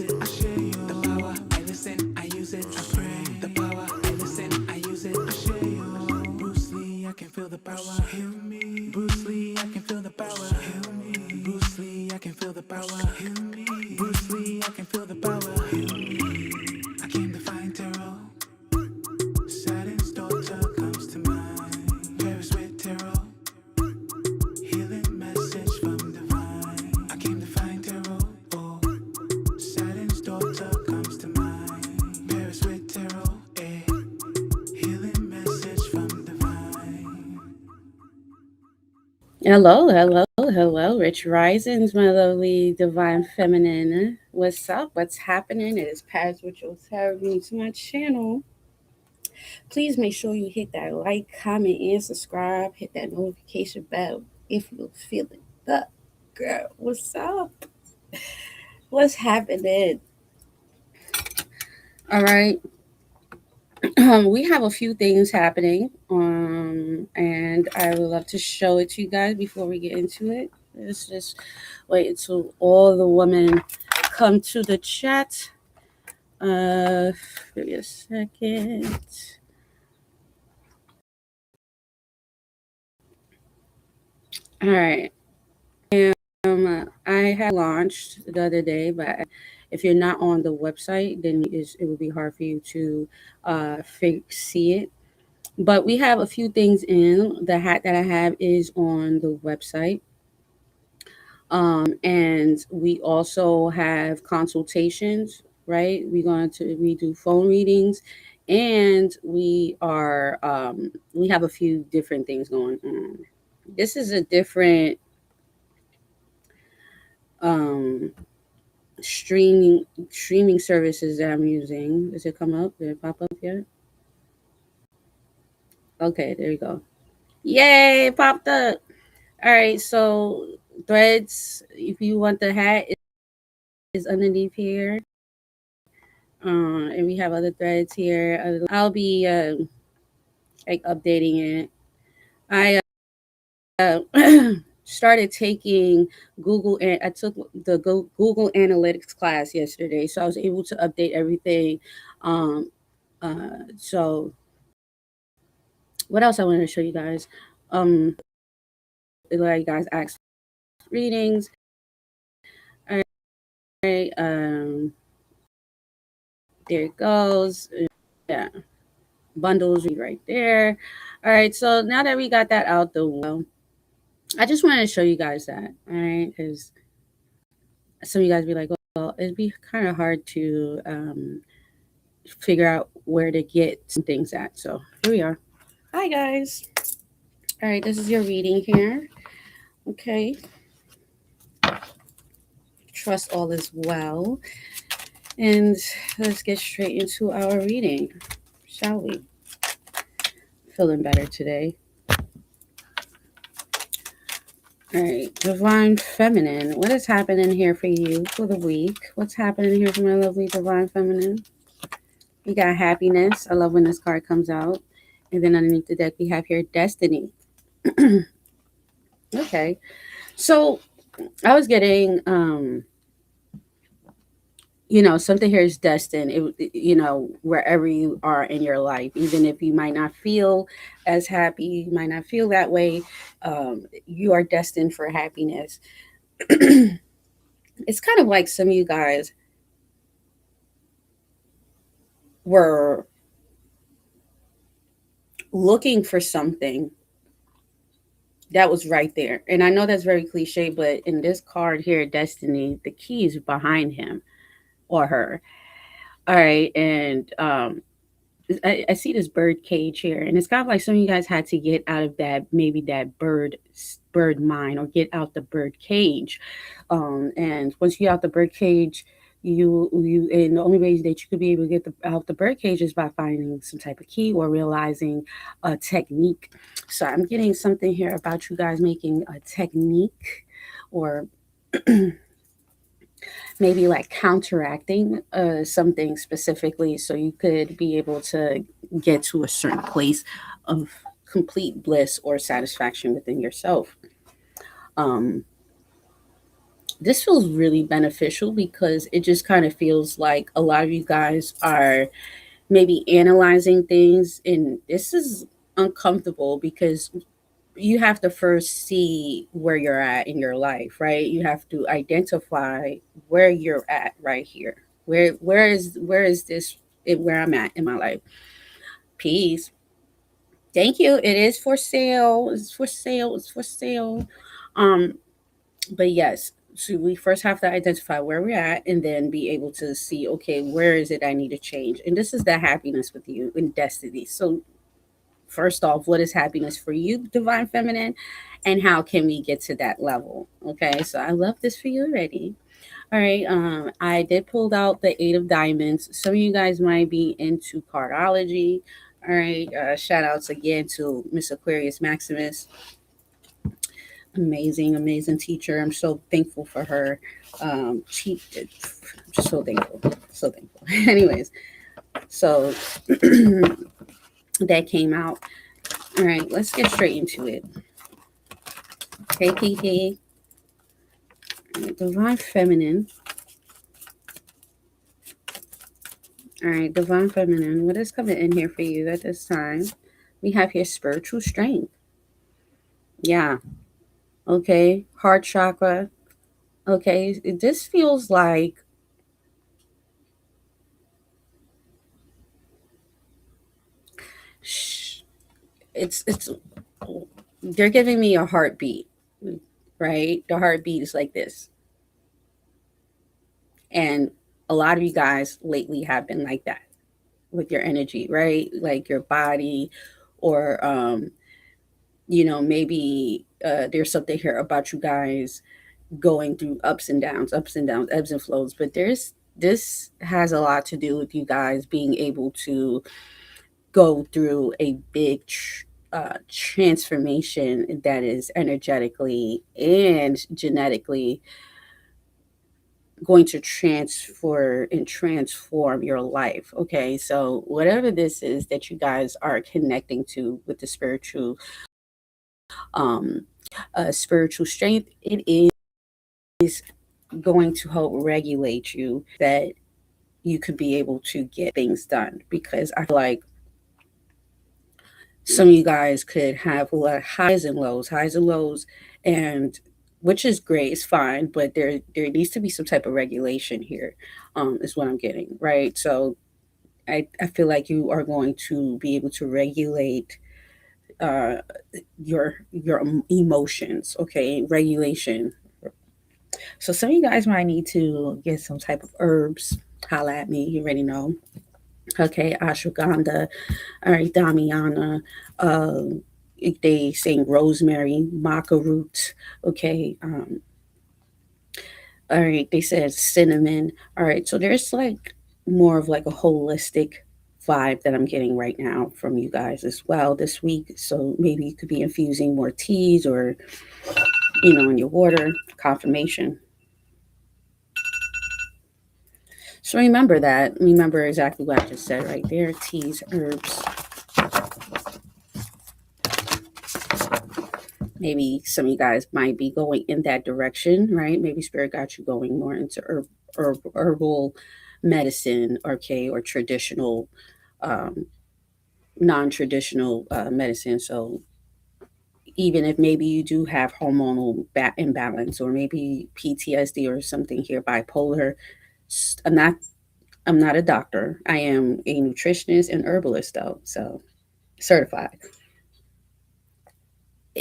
it, I share you. The power, I listen, I use it, I pray. The power, I listen, I use it, I share you. Bruce Lee, I can feel the power. Heal me. Bruce Lee, I can feel the power. Heal me. Bruce Lee, I can feel the power. Heal me. Bruce Lee, I can feel the power. Heal me. I came to find tarot. Saturn's daughter comes to mind. Paris with tarot. Healing message from divine. I came to find tarot. Oh, Saturn's daughter comes to mind. Paris with tarot. Eh. Healing message from divine. Hello, hello, hello, Rich Risings, my lovely divine feminine. What's up? What's happening? It is Paz Ritual Tarot to my channel. Please make sure you hit that like, comment, and subscribe. Hit that notification bell if you're feeling the girl. What's up? What's happening? All right. We have a few things happening, and I would love to show it to you guys before we get into it. Let's just wait until all the women come to the chat. Give me a second. All right. I had launched the other day, but if you're not on the website, then it will be hard for you to see it. But we have a few things in the hat that I have is on the website. And we also have consultations, right? We do phone readings, and we have a few different things going on. This is a different um streaming streaming services that I'm using. Does it come up? Did it pop up yet? Okay, there you go. Yay, it popped up. All right, so threads, if you want the hat, is underneath here. And we have other threads here. I'll be like updating it. I started taking Google, and I took the Google Analytics class yesterday, so I was able to update everything. Um, so what else I wanted to show you guys? Like you guys asked readings. All right, there it goes. Yeah, bundles right there. All right, so now that we got that out the window, I just wanted to show you guys that. All right, because some of you guys be like, well, it'd be kind of hard to figure out where to get some things at. So here we are. Hi guys. All right, this is your reading here. Okay. Trust all is well. And let's get straight into our reading, shall we? Feeling better today. All right, Divine Feminine. What is happening here for you for the week? What's happening here for my lovely Divine Feminine? We got happiness. I love when this card comes out. And then underneath the deck, we have here Destiny. Okay. So I was getting, something here is destined. Wherever you are in your life, even if you might not feel as happy, you might not feel that way, you are destined for happiness. It's kind of like some of you guys were looking for something that was right there. And I know that's very cliche, but in this card here, Destiny, the key is behind him or her. All right. And I see this bird cage here, and it's kind of like some of you guys had to get out of that, maybe that bird mind, or get out the bird cage. And once you get out the bird cage, and the only ways that you could be able to get out the bird cage is by finding some type of key or realizing a technique. So I'm getting something here about you guys making a technique, or maybe like counteracting something specifically, so you could be able to get to a certain place of complete bliss or satisfaction within yourself. um This feels really beneficial because it just kind of feels like a lot of you guys are maybe analyzing things, and this is uncomfortable because you have to first see where you're at in your life, right? You have to identify where you're at right here. Where is this where I'm at in my life? Peace. Thank you. It is for sale. It's for sale. It's for sale. Um, but yes, so we first have to identify where we're at and then be able to see, okay, where is it I need to change? And this is the happiness with you in destiny. So first off, what is happiness for you, divine feminine, and how can we get to that level? Okay, so I love this for you already. All right, I did pull out the Eight of Diamonds. Some of you guys might be into cardology. All right, shout outs again to Miss Aquarius Maximus. Amazing, amazing teacher. I'm so thankful for her. She, I'm just so thankful, so thankful. Anyways, so that came out. All right, let's get straight into it. Hey, Kiki. Divine Feminine. All right, Divine Feminine. What is coming in here for you at this time? We have here spiritual strength. Yeah. Okay. Heart chakra. Okay. This feels like it's they're giving me a heartbeat, right? The heartbeat is like this. And a lot of you guys lately have been like that with your energy, right? Like your body, or maybe there's something here about you guys going through ups and downs, ebbs and flows. But this has a lot to do with you guys being able to go through a big transformation that is energetically and genetically going to transfer and transform your life. Okay, so whatever this is that you guys are connecting to with the um spiritual strength, it is going to help regulate you that you could be able to get things done, because I feel like some of you guys could have a lot of highs and lows, and which is great, it's fine, but there needs to be some type of regulation here, is what I'm getting, right? So I feel like you are going to be able to regulate uh, your emotions, okay? Regulation. So some of you guys might need to get some type of herbs. Holla at me, you already know. Okay, ashwagandha, all right, Damiana, they saying rosemary, maca root, okay, all right, they said cinnamon. All right, so there's like more of like a holistic vibe that I'm getting right now from you guys as well this week. So maybe you could be infusing more teas, or in your water. Confirmation. So remember that. Remember exactly what I just said right there. Teas, herbs. Maybe some of you guys might be going in that direction, right? Maybe spirit got you going more into herbal medicine, okay, or traditional, um, non-traditional medicine. So even if maybe you do have hormonal imbalance, or maybe PTSD or something here, bipolar. I'm not. I'm not a doctor. I am a nutritionist and herbalist, though, so certified.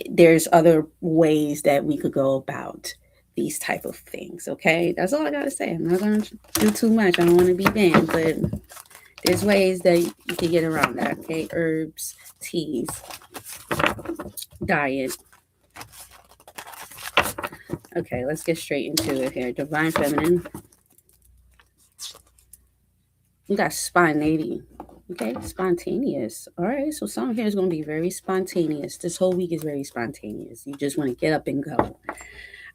There's other ways that we could go about these type of things. Okay, that's all I gotta say. I'm not gonna do too much. I don't want to be banned, but there's ways that you can get around that. Okay, herbs, teas, diet. Okay, let's get straight into it here. Divine feminine. We got spontaneity. Okay, spontaneous. All right, so some here is going to be very spontaneous. This whole week is very spontaneous. You just want to get up and go. All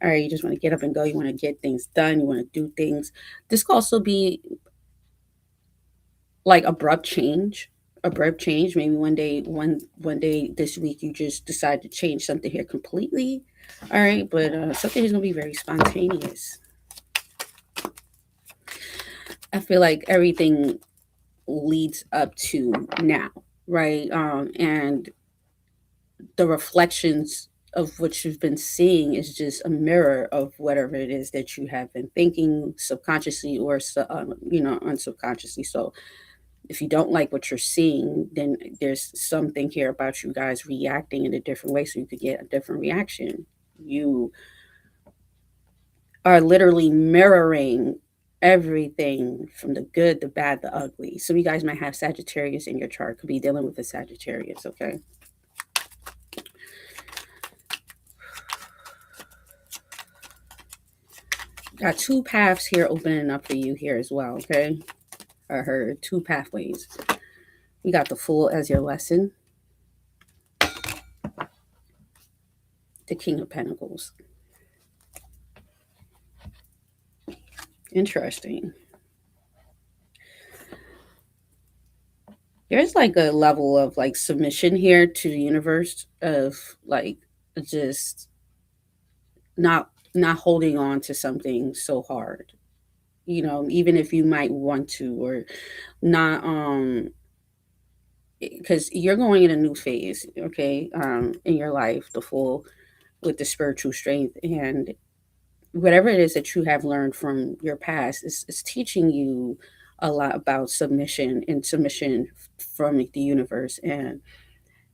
right, you just want to get up and go. You want to get things done. You want to do things. This could also be like abrupt change. Abrupt change. Maybe one day this week, you just decide to change something here completely. All right, but something is gonna be very spontaneous. I feel like everything leads up to now, right? And the reflections of what you've been seeing is just a mirror of whatever it is that you have been thinking subconsciously or unsubconsciously. So if you don't like what you're seeing, then there's something here about you guys reacting in a different way so you could get a different reaction. You are literally mirroring everything from the good, the bad, the ugly. So you guys might have Sagittarius in your chart, could be dealing with a Sagittarius, okay? Got two paths here opening up for you here as well, okay? I heard two pathways. You got the Fool as your lesson, the King of Pentacles. Interesting. There's like a level of like submission here to the universe of like just not holding on to something so hard. You know, even if you might want to or not because you're going in a new phase, okay, in your life, the Fool with the spiritual strength and whatever it is that you have learned from your past is teaching you a lot about submission and submission from the universe and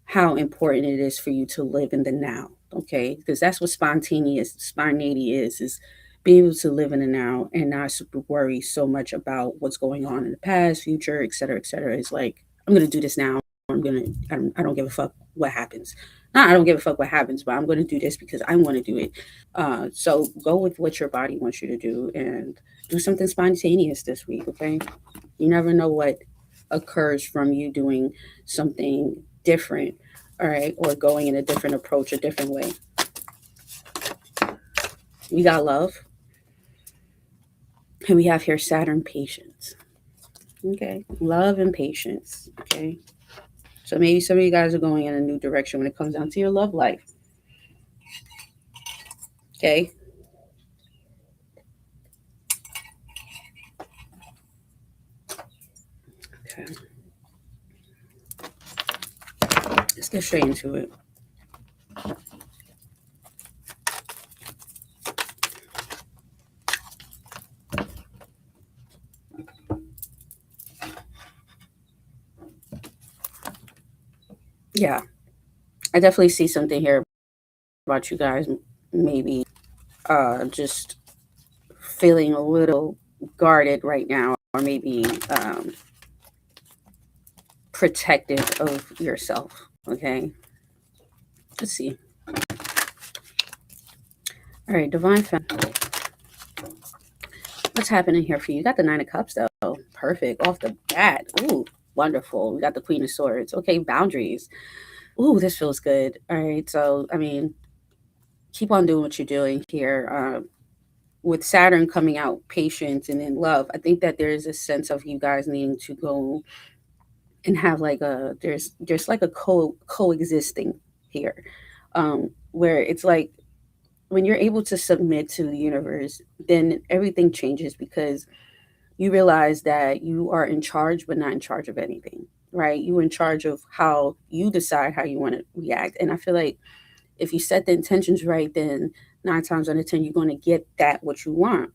how important it is for you to live in the now, okay? Because that's what spontaneity is being able to live in the now and not worry so much about what's going on in the past, future, et cetera, et cetera. It's like, I'm going to do this now. I don't give a fuck what happens. Not I don't give a fuck what happens, but I'm going to do this because I want to do it. So go with what your body wants you to do and do something spontaneous this week, okay? You never know what occurs from you doing something different, all right, or going in a different approach, a different way. We got love, and we have here Saturn patience. Okay, love and patience. Okay, so maybe some of you guys are going in a new direction when it comes down to your love life. Okay. Okay. Let's get straight into it. Yeah, I definitely see something here about you guys. Maybe just feeling a little guarded right now, or maybe protective of yourself. Okay, let's see. All right, Divine Feminine. What's happening here for you? You got the Nine of Cups, though. Perfect. Off the bat. Ooh, wonderful. We got the Queen of Swords. Okay, boundaries. Ooh, this feels good. All right, so, I mean, keep on doing what you're doing here. With Saturn coming out, patience and in love, I think that there is a sense of you guys needing to go and have like there's like a coexisting here, where it's like when you're able to submit to the universe, then everything changes because you realize that you are in charge, but not in charge of anything, right? You're in charge of how you decide how you want to react. And I feel like if you set the intentions right, then 9 times out of 10, you're going to get that what you want.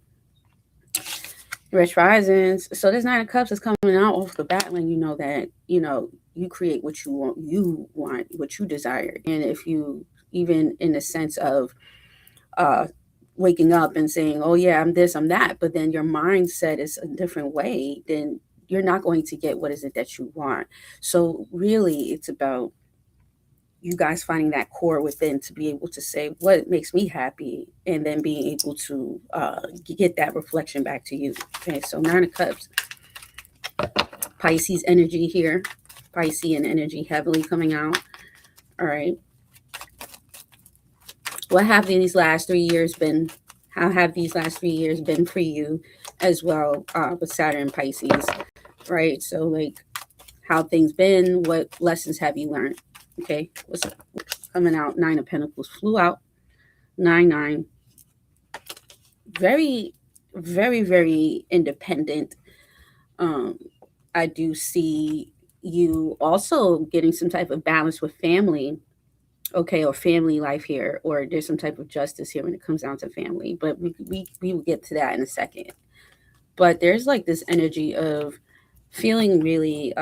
Rich risings. So this Nine of Cups is coming out off the bat when you know that, you create what you want, what you desire. And if you, even in the sense of waking up and saying, oh yeah, I'm this, I'm that, but then your mindset is a different way, then you're not going to get what is it that you want. So really it's about you guys finding that core within to be able to say what makes me happy and then being able to get that reflection back to you. Okay, so Nine of Cups, Pisces energy here, Piscean energy heavily coming out. All right, what have these last 3 years been? How have these last 3 years been for you as well, with Saturn Pisces, right? So like how things been, what lessons have you learned? Okay, what's coming out? Nine of Pentacles flew out. 9-9. Very, very, very independent. Um, I do see you also getting some type of balance with family, okay, or family life here, or there's some type of justice here when it comes down to family. But we will get to that in a second. But there's like this energy of feeling really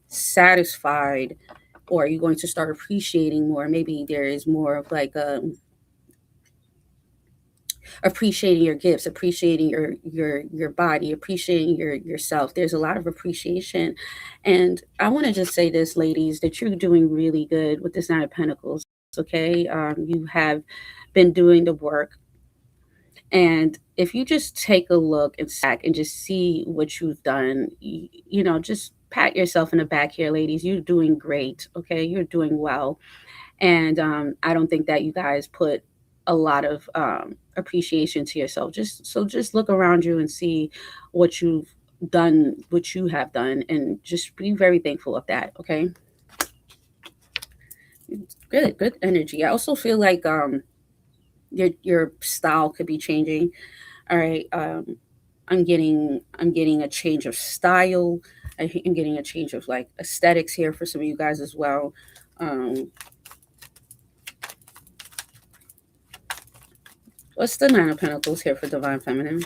satisfied, or are you going to start appreciating more? Maybe there is more of like appreciating your gifts, appreciating your body, appreciating yourself. There's a lot of appreciation, and I want to just say this, ladies, that you're doing really good with this Nine of Pentacles. Okay, you have been doing the work, and if you just take a look and back and just see what you've done, just pat yourself in the back here, ladies. You're doing great. Okay, you're doing well, and I don't think that you guys put a lot of appreciation to yourself. Just look around you and see what you've done, what you have done, and just be very thankful of that. Okay, good energy. I also feel like your style could be changing. All right, I'm getting a change of style. I'm getting a change of like aesthetics here for some of you guys as well. Um, what's the Nine of Pentacles here for Divine Feminine?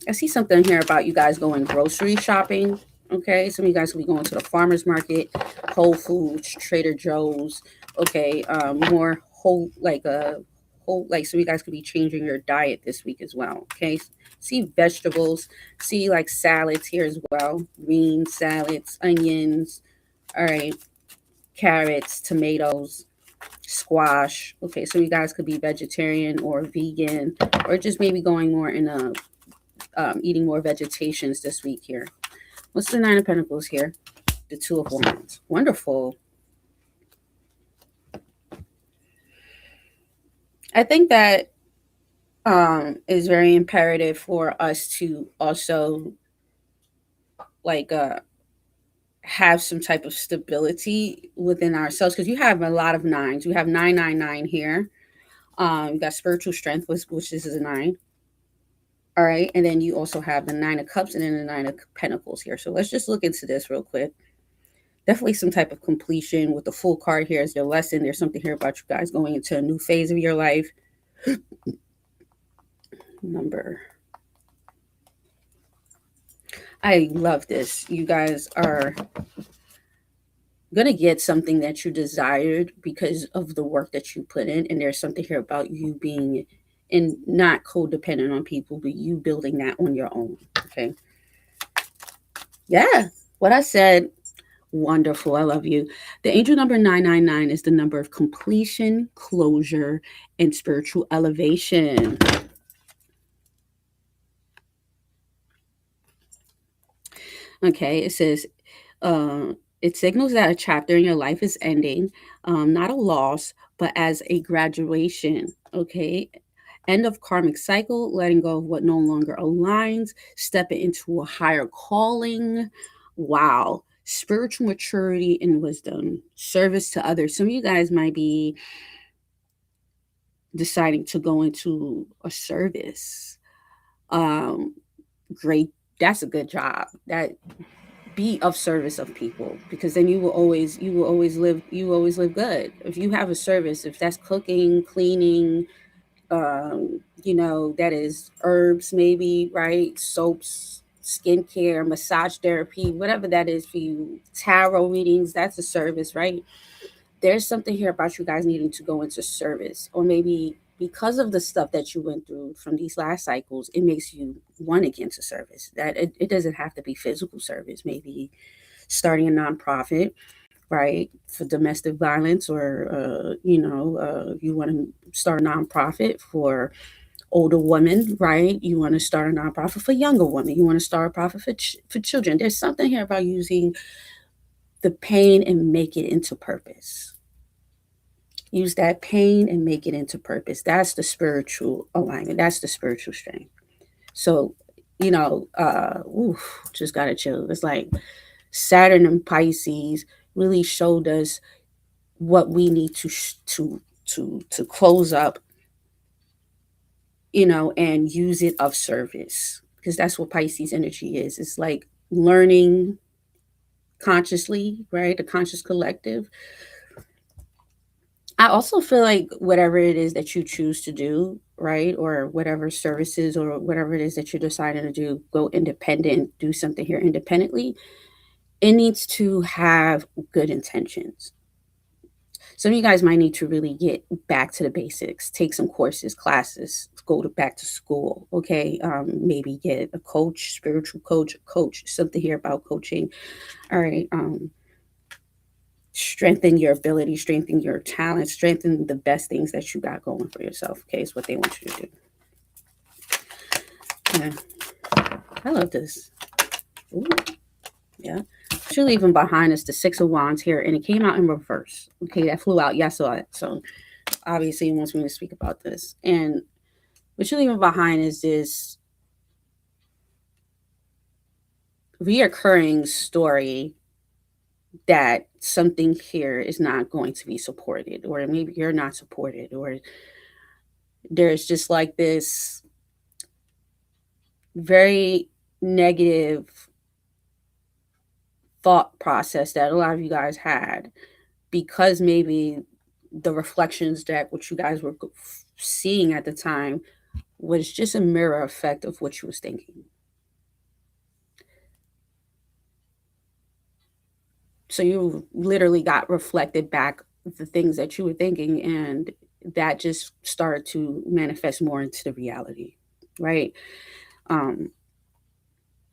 I see something here about you guys going grocery shopping. Okay, some of you guys will be going to the farmers market, Whole Foods, Trader Joe's. Okay, more whole like a whole like so you guys could be changing your diet this week as well. Okay, see vegetables, see like salads here as well, green salads, onions. All right, carrots, tomatoes, squash. Okay, so you guys could be vegetarian or vegan, or just maybe going more in a eating more vegetations this week here. What's the Nine of Pentacles here? The Two of Wands. Wonderful. I think that is very imperative for us to also like have some type of stability within ourselves, because you have a lot of nines. You have 999 here. You got spiritual strength, which is a nine. All right, and then you also have the Nine of Cups and then the Nine of Pentacles here. So let's just look into this real quick. Definitely some type of completion with the full card here as your lesson. There's something here about you guys going into a new phase of your life. Number. I love this. You guys are going to get something that you desired because of the work that you put in. And there's something here about you being and not codependent on people, but you building that on your own. Okay. Yeah. What I said, wonderful. I love you. The angel number 999 is the number of completion, closure, and spiritual elevation. Okay. It says, it signals that a chapter in your life is ending, not a loss, but as a graduation. Okay. End of karmic cycle, letting go of what no longer aligns, stepping into a higher calling. Wow. Spiritual maturity and wisdom, service to others. Some of you guys might be deciding to go into a service. Great. That's a good job. That be of service of people, because then you will always live good. If you have a service, if that's cooking, cleaning, that is herbs, maybe, right? Soaps, skincare, massage therapy, whatever that is for you, tarot readings, that's a service, right? There's something here about you guys needing to go into service, or maybe because of the stuff that you went through from these last cycles, it makes you want to get into service. That it doesn't have to be physical service, maybe starting a nonprofit, right, for domestic violence, or you want to start a nonprofit for older women, right? You want to start a nonprofit for younger women. You want to start a profit for children. There's something here about using the pain and make it into purpose. Use that pain and make it into purpose. That's the spiritual alignment. That's the spiritual strength. So, just gotta chill. It's like Saturn and Pisces really showed us what we need to close up, and use it of service, because that's what Pisces energy is. It's like learning consciously, right? The conscious collective. I also feel like whatever it is that you choose to do, right, or whatever services or whatever it is that you're deciding to do, go independent, do something here independently, it needs to have good intentions. Some of you guys might need to really get back to the basics, take some courses, classes, go back to school, okay? Maybe get a coach, spiritual coach, something here about coaching. All right. Strengthen your ability, strengthen your talent, strengthen the best things that you got going for yourself, okay? Is what they want you to do. Yeah. I love this. Ooh. Yeah. What you're leaving behind is the Six of Wands here, and it came out in reverse. Okay, that flew out. Yeah, I saw it. So obviously he wants me to speak about this. And what you're leaving behind is this reoccurring story that something here is not going to be supported, or maybe you're not supported, or there's just like this very negative thought process that a lot of you guys had, because maybe the reflections that what you guys were seeing at the time was just a mirror effect of what you was thinking. So you literally got reflected back the things that you were thinking, and that just started to manifest more into the reality, right? um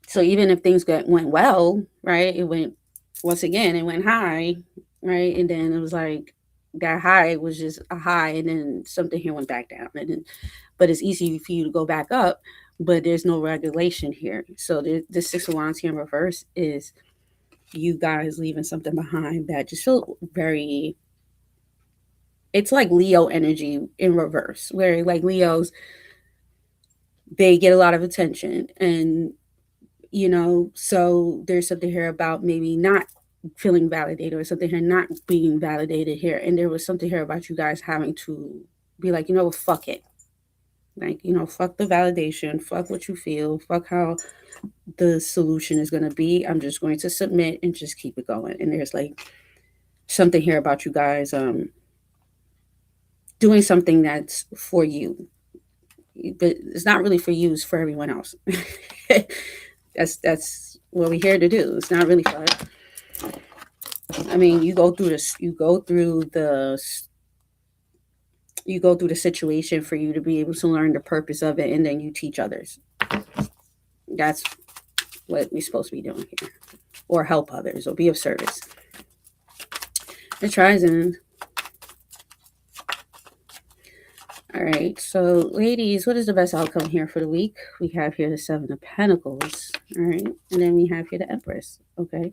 so even if things went well, right, it went, once again, it went high, right, and then it was like that high was just a high, and then something here went back down, and then, but it's easy for you to go back up, but there's no regulation here. So the Six of Wands here in reverse is you guys leaving something behind that just feel very, it's like Leo energy in reverse, where like Leos, they get a lot of attention, and so there's something here about maybe not feeling validated, or something here not being validated here, and there was something here about you guys having to be like, fuck it, like, fuck the validation, fuck what you feel, fuck how the solution is going to be. I'm just going to submit and just keep it going. And there's like something here about you guys doing something that's for you, but it's not really for you, it's for everyone else. That's what we're here to do. It's not really fun. I mean, you go through the situation for you to be able to learn the purpose of it, and then you teach others. That's what we're supposed to be doing here, or help others, or be of service. The Trizon. All right, so ladies, what is the best outcome here for the week? We have here the Seven of Pentacles. All right, and then we have here the Empress. Okay.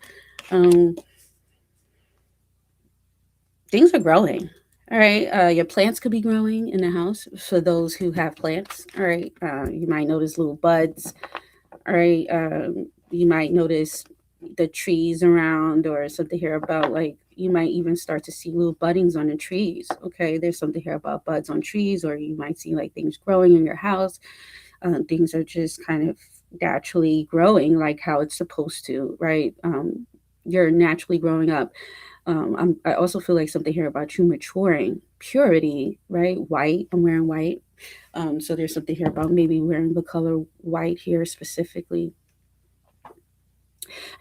Things are growing. All right, your plants could be growing in the house for those who have plants. All right, you might notice little buds. All right, you might notice the trees around, or something here about like you might even start to see little buddings on the trees. Okay, there's something here about buds on trees, or you might see like things growing in your house. Things are just kind of naturally growing like how it's supposed to, right? You're naturally growing up. I also feel like something here about you maturing, purity, right? White. I'm wearing white. So there's something here about maybe wearing the color white here specifically.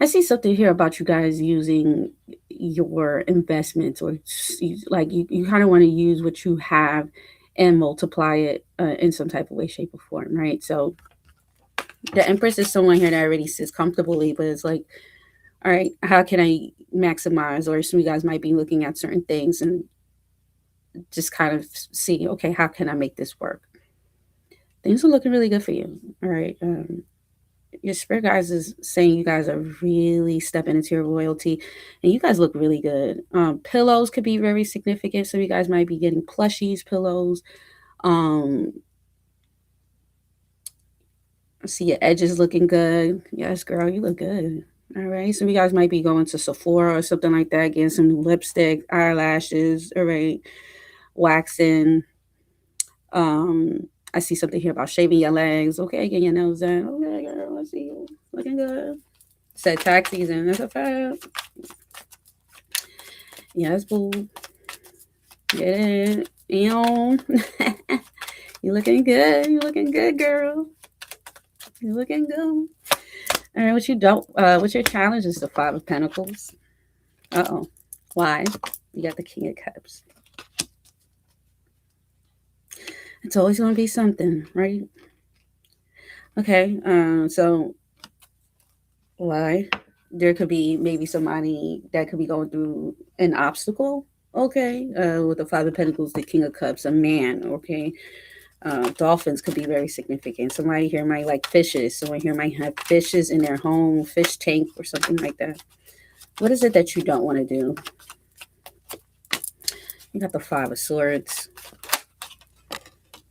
I see something here about you guys using your investments, or like you kind of want to use what you have and multiply it in some type of way, shape, or form, right? So the Empress is someone here that already sits comfortably, but it's like, all right, how can I maximize? Or some of you guys might be looking at certain things and just kind of see, okay, how can I make this work? Things are looking really good for you. All right. Your spirit guys is saying you guys are really stepping into your royalty, and you guys look really good. Pillows could be very significant. Some of you guys might be getting plushies, pillows. I see your edges looking good. Yes, girl, you look good. All right. Some of you guys might be going to Sephora or something like that, getting some new lipstick, eyelashes. All right. Waxing. I see something here about shaving your legs. Okay, getting your nails done. Okay, girl, I see you looking good. Said tax season. That's a fact. Yes, boo. Get it. You you looking good. You looking good, girl. You looking good. All right, what you don't? What's your challenge? Is the Five of Pentacles. Uh-oh. Why? You got the King of Cups. It's always going to be something, right? Okay. So why? There could be maybe somebody that could be going through an obstacle. Okay. With the Five of Pentacles, the King of Cups, a man. Okay. Dolphins could be very significant. Somebody here might like fishes. Someone here might have fishes in their home, fish tank, or something like that. What is it that you don't want to do? You got the Five of Swords.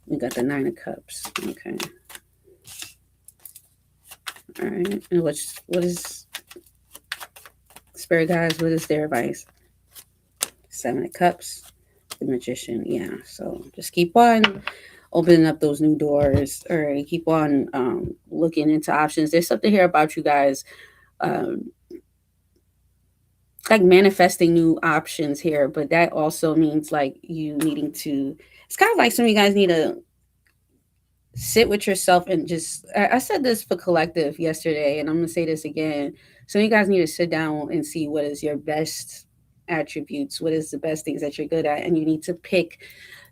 You got the Nine of Cups. Okay. All right. And what is Spirit guys? What is their advice? Seven of Cups. The Magician. Yeah. So just keep on opening up those new doors. All right. Keep on looking into options. There's something here about you guys. Like manifesting new options here, but that also means like you needing to. It's kind of like some of you guys need to sit with yourself and just I said this for collective yesterday and I'm gonna say this again. So you guys need to sit down and see what is your best attributes, what is the best things that you're good at, and you need to pick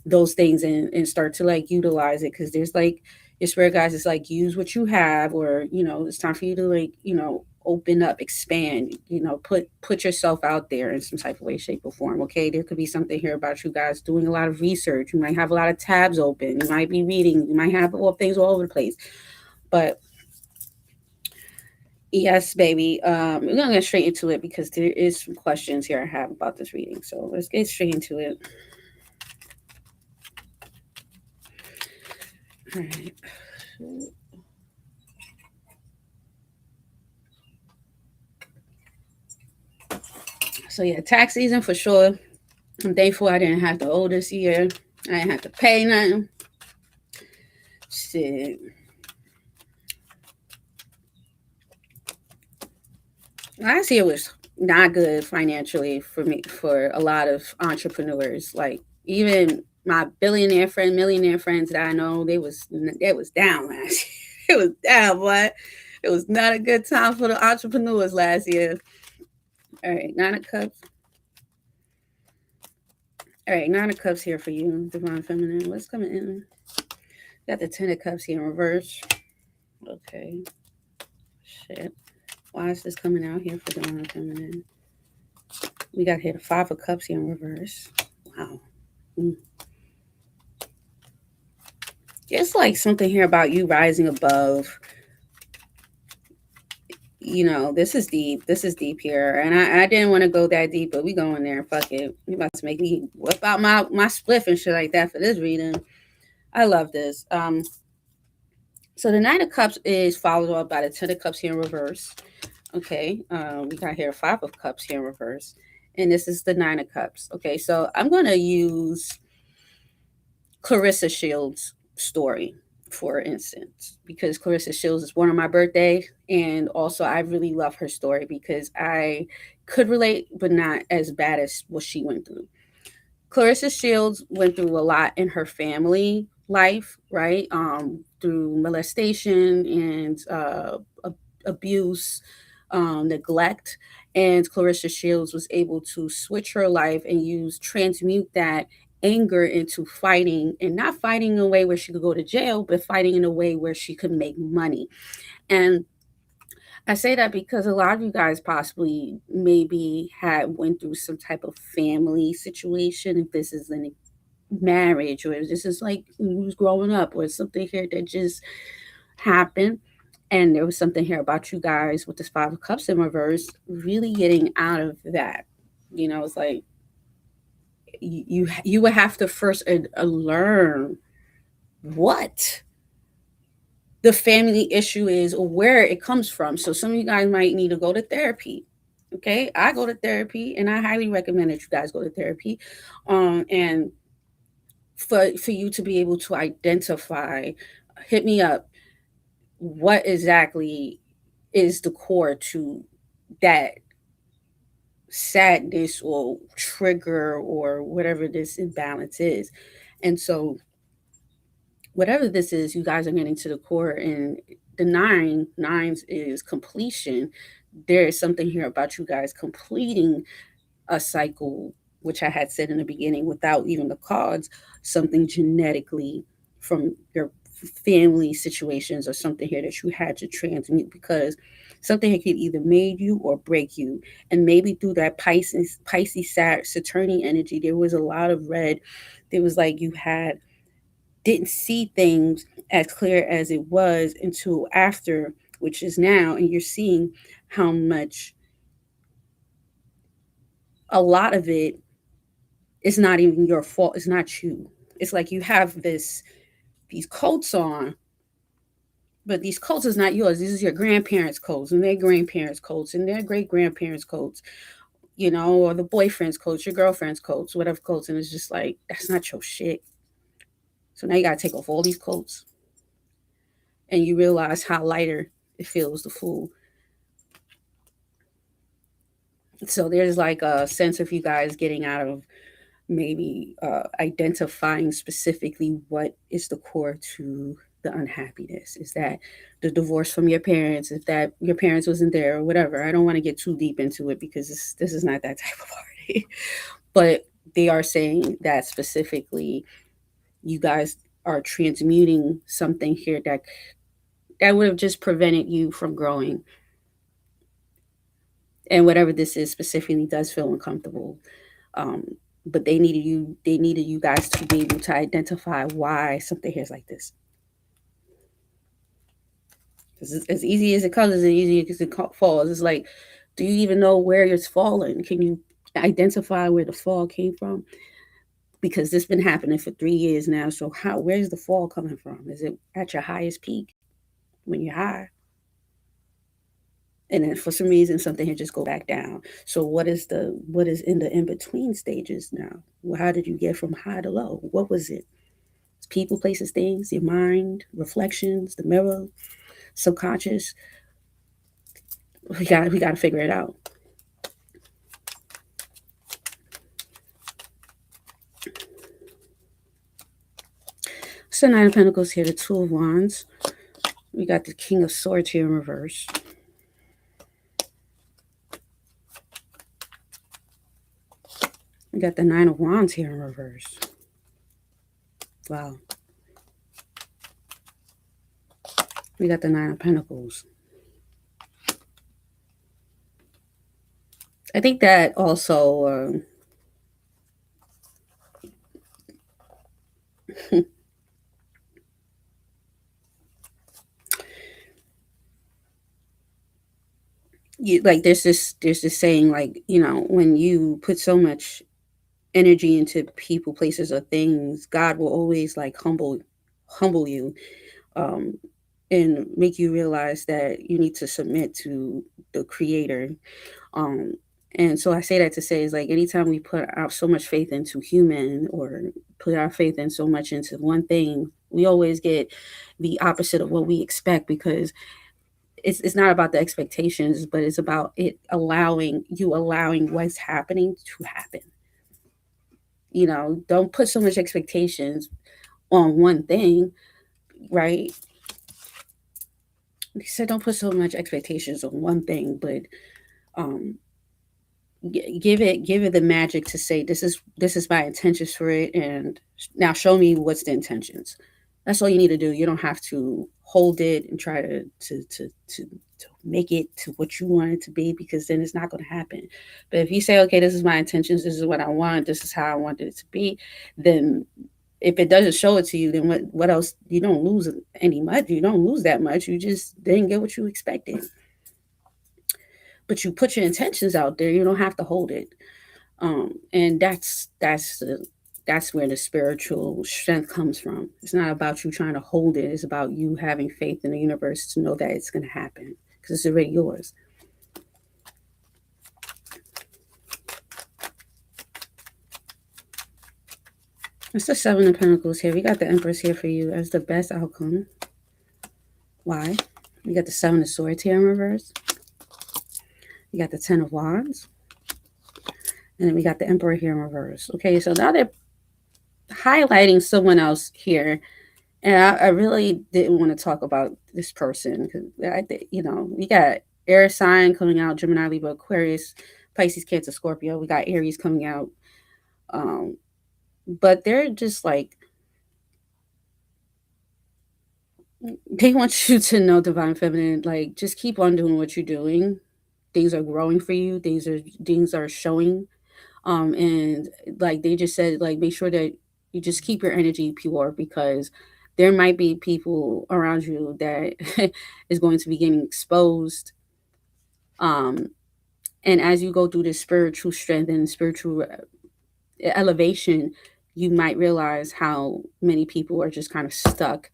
those things and start to like utilize it, because there's like your spirit guys, it's like use what you have, or it's time for you to like open up, expand, put yourself out there in some type of way, shape, or form. Okay, there could be something here about you guys doing a lot of research. You might have a lot of tabs open, you might be reading, you might have all things all over the place. But yes, baby, we're gonna get straight into it because there is some questions here I have about this reading, so let's get straight into it. All right. So yeah, tax season for sure. I'm thankful I didn't have to owe this year. I didn't have to pay nothing. Shit. Last year was not good financially for me, for a lot of entrepreneurs. Like even my billionaire friend, millionaire friends that I know, it was down last year. It was down, boy. It was not a good time for the entrepreneurs last year. All right, Nine of Cups. All right, Nine of Cups here for you, Divine Feminine. What's coming in? Got the Ten of Cups here in reverse. Okay. Shit. Why is this coming out here for Divine Feminine? We got here the Five of Cups here in reverse. Wow. It's like something here about you rising above. This is deep. This is deep here. And I didn't want to go that deep, but we going there. Fuck it. You about to make me whip out my spliff and shit like that for this reading. I love this. So the Nine of Cups is followed up by the Ten of Cups here in reverse. Okay. We got here Five of Cups here in reverse. And this is the Nine of Cups. Okay. So I'm going to use Clarissa Shields' story, for instance, because Clarissa Shields is born on my birthday. And also, I really love her story because I could relate, but not as bad as what she went through. Clarissa Shields went through a lot in her family life, right? Through molestation and abuse, neglect. And Clarissa Shields was able to switch her life and transmute that anger into fighting, and not fighting in a way where she could go to jail, but fighting in a way where she could make money. And I say that because a lot of you guys possibly maybe went through some type of family situation, if this is in a marriage, or this is like when you was growing up, or something here that just happened. And there was something here about you guys with this Five of Cups in reverse, really getting out of that. It's like you would have to first learn what the family issue is or where it comes from. So some of you guys might need to go to therapy. Okay, I go to therapy, and I highly recommend that you guys go to therapy, and for you to be able to identify, hit me up, what exactly is the core to that sadness or trigger or whatever this imbalance is. And so whatever this is, you guys are getting to the core. And the nines is completion. There is something here about you guys completing a cycle, which I had said in the beginning, without even the cards, something genetically from your family situations or something here that you had to transmute, because something here could either made you or break you. And maybe through that Pisces Saturn energy, there was a lot of red. There was like you had didn't see things as clear as it was until after, which is now, and you're seeing how much a lot of it is not even your fault. It's not you. It's like you have these coats on, but these coats is not yours. This is your grandparents' coats and their grandparents' coats and their great grandparents' coats, or the boyfriend's coats, your girlfriend's coats, whatever coats. And it's just like, that's not your shit. So now you got to take off all these coats, and you realize how lighter it feels to fool. So there's like a sense of you guys getting out of maybe identifying specifically what is the core to the unhappiness. Is that the divorce from your parents? If that your parents wasn't there or whatever? I don't want to get too deep into it because this is not that type of party. But they are saying that specifically, you guys are transmuting something here that would have just prevented you from growing. And whatever this is specifically does feel uncomfortable. Um, but they needed you guys to be able to identify why something here is like this. As easy as it comes, as easy as it falls. It's like, do you even know where it's fallen? Can you identify where the fall came from? Because this has been happening for 3 years now. So where's the fall coming from? Is it at your highest peak when you're high? And then for some reason something here just go back down. So what is in the in between stages now? Well, how did you get from high to low? What was it? It's people, places, things, your mind, reflections, the mirror, subconscious. We got to figure it out. So Nine of Pentacles here, the Two of Wands. We got the King of Swords here in reverse. We got the Nine of Wands here in reverse. Wow. We got the Nine of Pentacles. I think that also like there's this saying, like, when you put so much energy into people, places, or things, God will always like humble you, um and make you realize that you need to submit to the creator. um and so I say that to say is like anytime we put out so much faith into human, or put our faith in so much into one thing, we always get the opposite of what we expect, because it's not about the expectations, but it's about it allowing what's happening to happen. Don't put so much expectations on one thing, right? He said don't put so much expectations on one thing, but um give it the magic to say this is my intentions for it, and now show me what's the intentions. That's all you need to do. You don't have to hold it and try to make it to what you want it to be, because then it's not going to happen. But if you say, okay, this is my intentions, this is what I want, this is how I want it to be, then if it doesn't show it to you, then what else? You don't lose any much. You don't lose that much. You just didn't get what you expected. But you put your intentions out there. You don't have to hold it. And that's where the spiritual strength comes from. It's not about you trying to hold it. It's about you having faith in the universe to know that it's going to happen because it's already yours. It's the Seven of Pentacles here. We got the Empress here for you as the best outcome. Why? We got the Seven of Swords here in reverse. We got the Ten of Wands. And then we got the Emperor here in reverse. Okay, so now they're highlighting someone else here. And I really didn't want to talk about this person because we got air sign coming out, Gemini, Libra, Aquarius, Pisces, Cancer, Scorpio. We got Aries coming out. But they're just like, they want you to know, Divine Feminine, like, just keep on doing what you're doing. Things are growing for you. Things are showing. And like they just said, like, make sure that you just keep your energy pure because there might be people around you that is going to be getting exposed. And as you go through this spiritual strength and spiritual elevation, you might realize how many people are just kind of stuck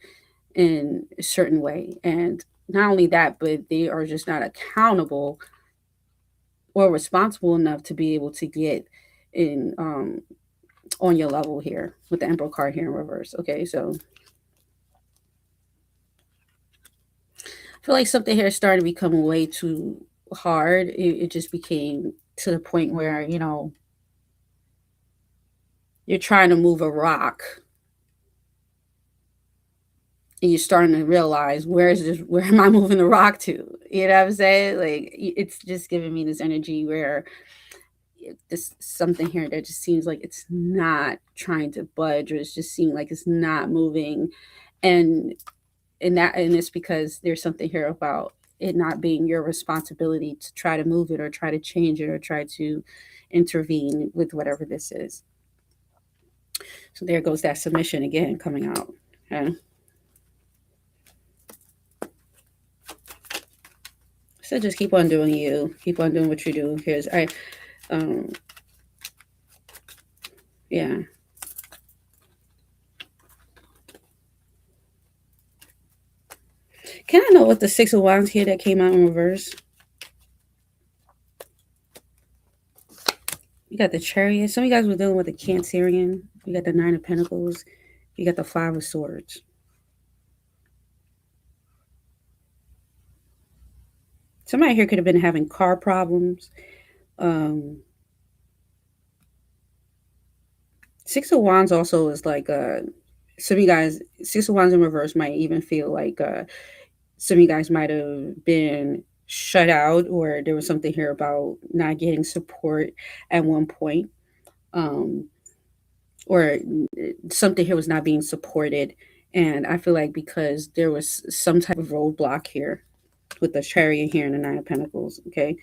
in a certain way. And not only that, but they are just not accountable or responsible enough to be able to get in on your level here with the Emperor card here in reverse. Okay, so I feel like something here started to become way too hard. It just became to the point where, you're trying to move a rock and you're starting to realize where am I moving the rock to? You know what I'm saying? Like, it's just giving me this energy where this something here that just seems like it's not trying to budge, or it's just seeming like it's not moving. And it's because there's something here about it not being your responsibility to try to move it or try to change it or try to intervene with whatever this is. So there goes that submission again coming out. Okay. So just keep on doing you. Keep on doing what you do. Here's yeah. Can I know what the Six of Wands here that came out in reverse? You got the Chariot. Some of you guys were dealing with the Cancerian. You got the Nine of Pentacles. You got the Five of Swords. Somebody here could have been having car problems. Six of Wands also is like some of you guys, Six of Wands in reverse might even feel like some of you guys might have been shut out, or there was something here about not getting support at one point, or something here was not being supported. And I feel like because there was some type of roadblock here with the Chariot here and the Nine of Pentacles, okay?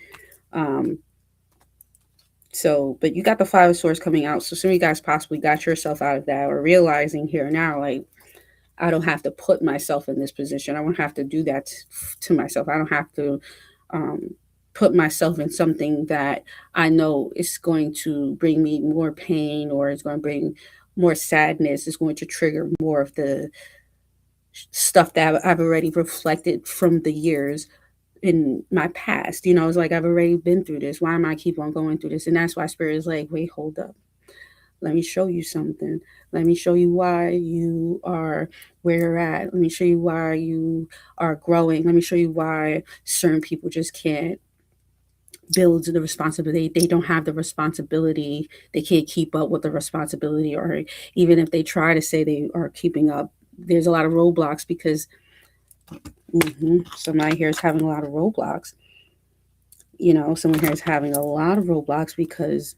So, but you got the Five of Swords coming out. So some of you guys possibly got yourself out of that, or realizing here now, like, I don't have to put myself in this position. I won't have to do that to myself. I don't have to put myself in something that I know is going to bring me more pain, or it's going to bring more sadness. It's going to trigger more of the stuff that I've already reflected from the years in my past. It's like, I've already been through this. Why am I keep on going through this? And that's why Spirit is like, wait, hold up. Let me show you something. Let me show you why you are where you're at. Let me show you why you are growing. Let me show you why certain people just can't build the responsibility. They don't have the responsibility. They can't keep up with the responsibility. Or even if they try to say they are keeping up, there's a lot of roadblocks because somebody here is having a lot of roadblocks. Someone here is having a lot of roadblocks because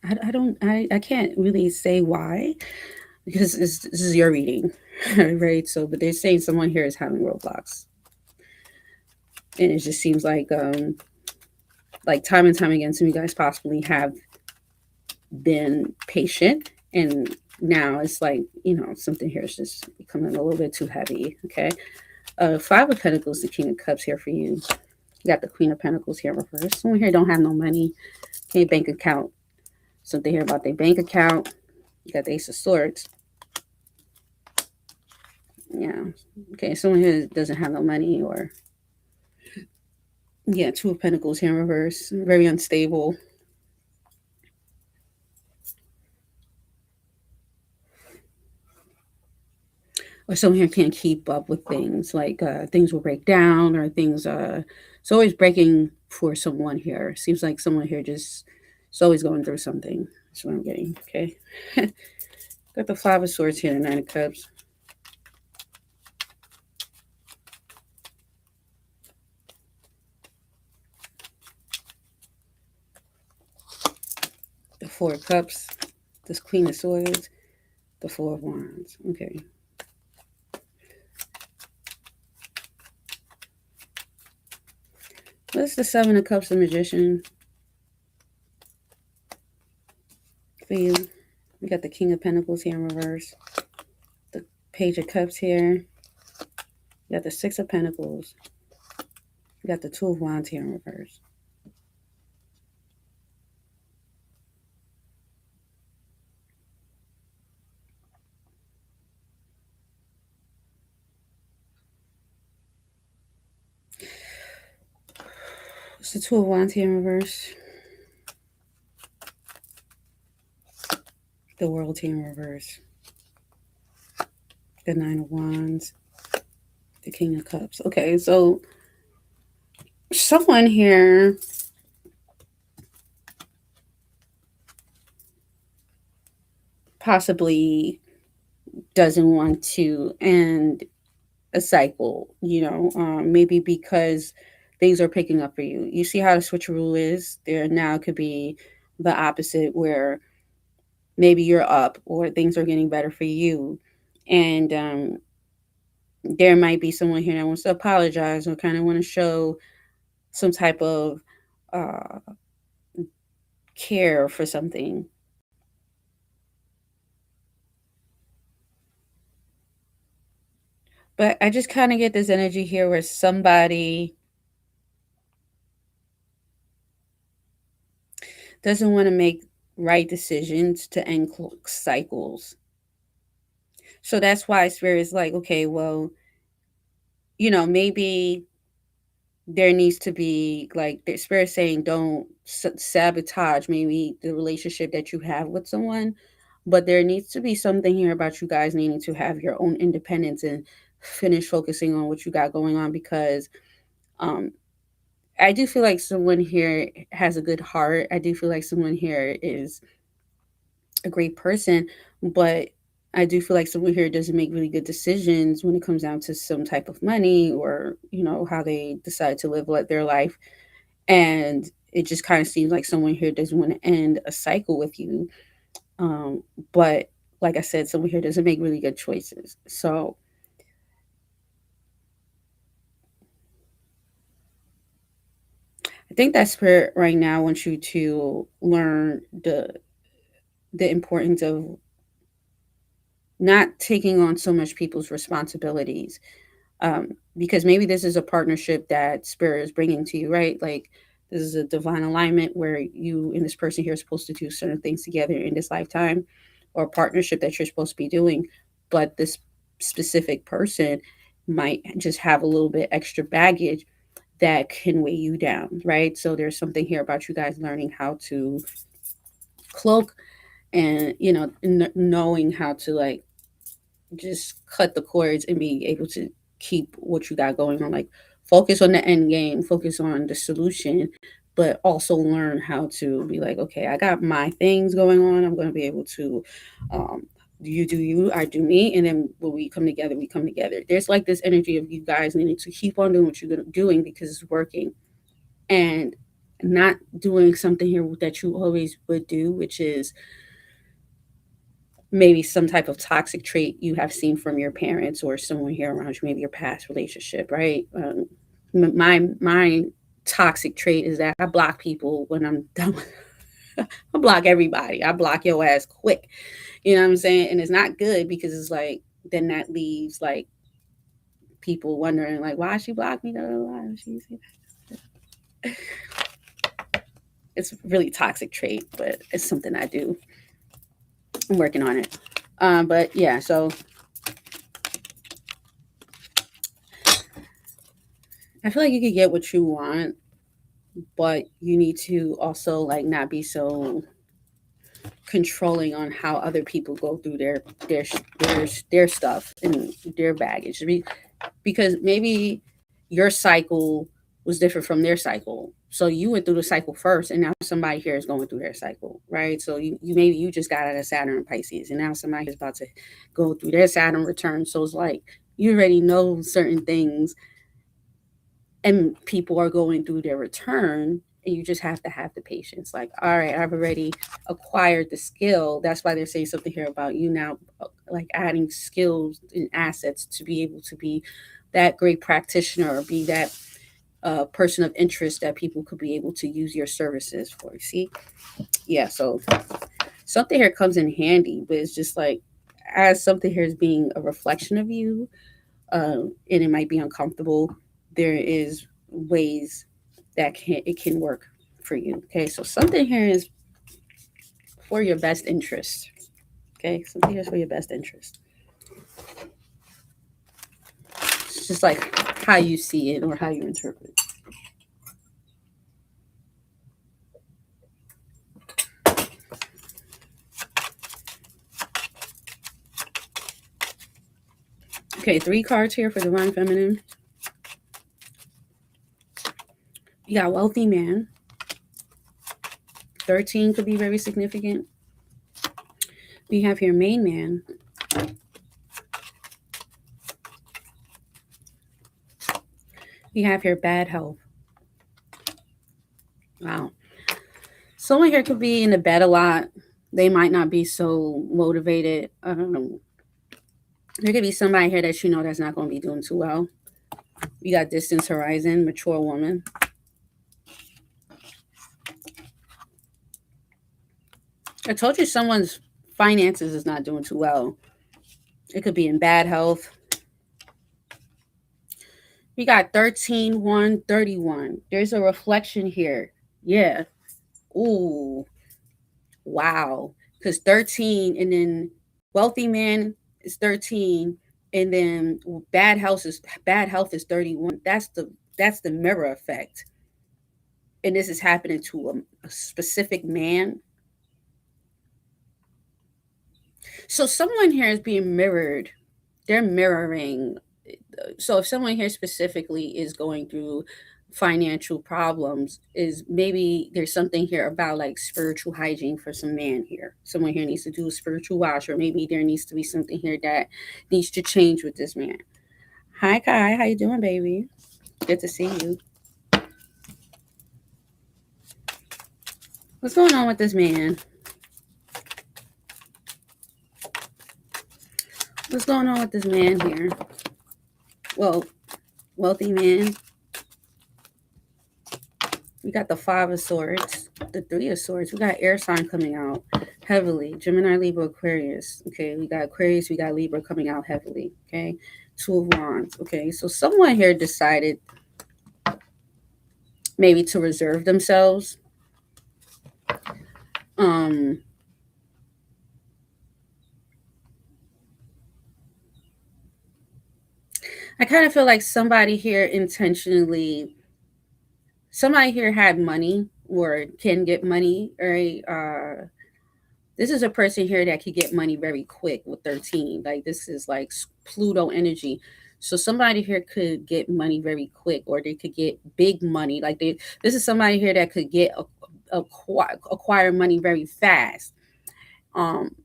I can't really say why, because this is your reading, right? So, but they're saying someone here is having roadblocks, and it just seems like time and time again, some of you guys possibly have been patient, and now it's like, something here is just becoming a little bit too heavy. Okay. Five of Pentacles, the King of Cups here for you. You got the Queen of Pentacles here reversed. Someone here don't have no money, can't bank account. Something here about their bank account. You got the Ace of Swords. Yeah. Okay, someone here doesn't have no money, or yeah, Two of Pentacles here in reverse. Very unstable. Or someone here can't keep up with things. Like things will break down, or things it's always breaking for someone here. Seems like someone here just is always going through something. That's what I'm getting. Okay. Got the Five of Swords here, the Nine of Cups. The Four of Cups, this Queen of Swords, the Four of Wands. Okay. What's the Seven of Cups, the Magician? For you. We got the King of Pentacles here in reverse. The Page of Cups here. You got the Six of Pentacles. You got the Two of Wands here in reverse. It's the Two of Wands here in reverse. The World here in reverse. The Nine of Wands. The King of Cups. Okay, so someone here possibly doesn't want to end a cycle, maybe because things are picking up for you. You see how the switcheroo is? There now could be the opposite, where maybe you're up or things are getting better for you. And there might be someone here that wants to apologize or kind of want to show some type of uh, care for something. But I just kind of get this energy here where somebody doesn't want to make right decisions to end cycles. So that's why Spirit is like, okay, well, maybe there needs to be, like, the Spirit saying, don't sabotage maybe the relationship that you have with someone. But there needs to be something here about you guys needing to have your own independence and finish focusing on what you got going on, because um, I do feel like someone here has a good heart. I do feel like someone here is a great person, but I do feel like someone here doesn't make really good decisions when it comes down to some type of money, or how they decide to live their life. And it just kind of seems like someone here doesn't want to end a cycle with you. But like I said, someone here doesn't make really good choices. So I think that Spirit right now wants you to learn the importance of not taking on so much people's responsibilities. Because maybe this is a partnership that Spirit is bringing to you, right? Like, this is a divine alignment where you and this person here are supposed to do certain things together in this lifetime, or a partnership that you're supposed to be doing. But this specific person might just have a little bit extra baggage that can weigh you down, right? So there's something here about you guys learning how to cloak, and knowing how to, like, just cut the cords and be able to keep what you got going on. Like, focus on the end game, focus on the solution, but also learn how to be like, okay, I got my things going on. I'm going to be able to, you do you, I do me. And then when we come together, we come together. There's like this energy of you guys needing to keep on doing what you're doing because it's working, and not doing something here that you always would do, which is maybe some type of toxic trait you have seen from your parents or someone here around you, maybe your past relationship, right? My toxic trait is that I block people when I'm done. I block everybody. I block your ass quick. You know what I'm saying? And it's not good, because it's like, then that leaves like people wondering like, why she blocked me? Why she say that? It's a really toxic trait, but it's something I do. I'm working on it. But yeah, so I feel like you could get what you want, but you need to also like not be so controlling on how other people go through their stuff and their baggage. Because maybe your cycle was different from their cycle. So you went through the cycle first, and now somebody here is going through their cycle, right? So you maybe you just got out of Saturn and Pisces, and now somebody is about to go through their Saturn return. So it's like you already know certain things, and people are going through their return, and you just have to have the patience. Like, all right, I've already acquired the skill. That's why they're saying something here about you now, like adding skills and assets to be able to be that great practitioner or be that person of interest that people could be able to use your services for. See, yeah. So something here comes in handy, but it's just like as something here is being a reflection of you, and it might be uncomfortable. There is ways that can work for you. Okay, so something here is for your best interest. Okay, something here is for your best interest. It's just like how you see it or how you interpret it. Okay, 3 cards here for Divine Feminine. You got wealthy man. 13 could be very significant. We have here main man. We have here bad health. Wow. Someone here could be in the bed a lot. They might not be so motivated. There could be somebody here that you know that's not going to be doing too well. You got distance horizon, mature woman. I told you someone's finances is not doing too well. It could be in bad health. We got 13, 1, 31. There's a reflection here. Yeah. Ooh. Wow. Because 13 and then wealthy man is 13 and then bad health is 31. That's the mirror effect. And this is happening to a specific man. So someone here is being mirrored. They're mirroring. So if someone here specifically is going through financial problems, is maybe there's something here about like spiritual hygiene for some man here. Someone here needs to do a spiritual wash, or maybe there needs to be something here that needs to change with this man. Hi Kai, how you doing, baby? Good to see you. What's going on with this man? What's going on with this man here? Well, wealthy man. We got the 5 of Swords, the 3 of Swords. We got air sign coming out heavily. Gemini, Libra, Aquarius. Okay, we got Aquarius, we got Libra coming out heavily. Okay, 2 of Wands. Okay, so someone here decided maybe to reserve themselves. I kind of feel like somebody here had money or can get money, right? This is a person here that could get money very quick with 13. Like this is like Pluto energy. So somebody here could get money very quick, or they could get big money. This is somebody here that could acquire money very fast. Um,